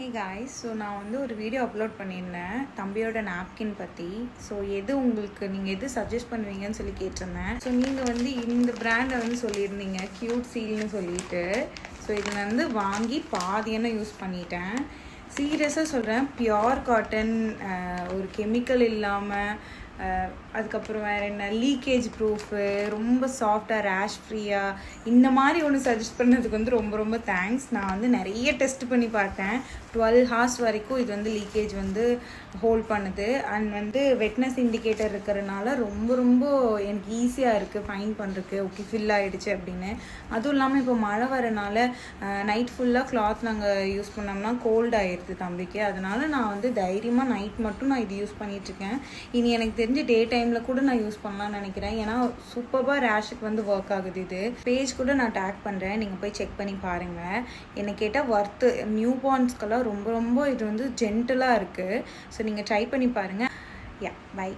Hey guys, so நான் வந்து ஒரு வீடியோ அப்லோட் பண்ணியிருந்தேன் தம்பியோட நாப்கின் பற்றி. ஸோ எது உங்களுக்கு நீங்கள் எது சஜஸ்ட் பண்ணுவீங்கன்னு சொல்லி கேட்டிருந்தேன். ஸோ நீங்கள் வந்து இந்த பிராண்டை வந்து சொல்லியிருந்தீங்க, க்யூட் சீல்னு சொல்லிட்டு. ஸோ இது நான் வந்து வாங்கி பாதியான யூஸ் பண்ணிட்டேன். சீரியஸாக சொல்கிறேன், பியோர் காட்டன், ஒரு கெமிக்கல் இல்லாமல், அதுக்கப்புறம் வேறு என்ன, லீக்கேஜ் ப்ரூஃபு, ரொம்ப சாஃப்டாக, ரேஷ் ஃப்ரீயாக, இந்த மாதிரி ஒன்று சஜஸ்ட் பண்ணதுக்கு வந்து ரொம்ப ரொம்ப தேங்க்ஸ். நான் வந்து நிறைய டெஸ்ட் பண்ணி பார்த்தேன். 12 ஹார்ஸ் வரைக்கும் இது வந்து லீக்கேஜ் வந்து ஹோல்ட் பண்ணுது. அண்ட் வந்து வெட்னஸ் இண்டிகேட்டர் இருக்கிறதுனால ரொம்ப ரொம்ப எனக்கு ஈஸியாக இருக்குது ஃபைன் பண்ணுறதுக்கு. ஓகே, ஃபில் ஆகிடுச்சு அப்படின்னு. அதுவும் இல்லாமல் இப்போ மழை வரனால நைட் ஃபுல்லாக கிளாத் நாங்கள் யூஸ் பண்ணோம்னா கோல்ட் ஆகிடுது தம்பிக்கு. அதனால் நான் வந்து தைரியமாக நைட் மட்டும் நான் இது யூஸ் பண்ணிகிட்ருக்கேன். இனி எனக்கு தெரிஞ்சு டே டைமில் கூட நான் யூஸ் பண்ணலாம்னு நினைக்கிறேன். ஏன்னா சூப்பராக ரேஷுக்கு வந்து ஒர்க் ஆகுது. இது பேஜ் கூட நான் டேக் பண்ணுறேன், நீங்கள் போய் செக் பண்ணி பாருங்கள். என்னை கேட்டால் ஒர்த்து. நியூ பார்ன்ஸ்க்கெல்லாம் ரொம்ப ரொம்ப இது வந்து ஜென்டலாக இருக்குது. ஸோ நீங்கள் ட்ரை பண்ணி பாருங்கள். யா, பை.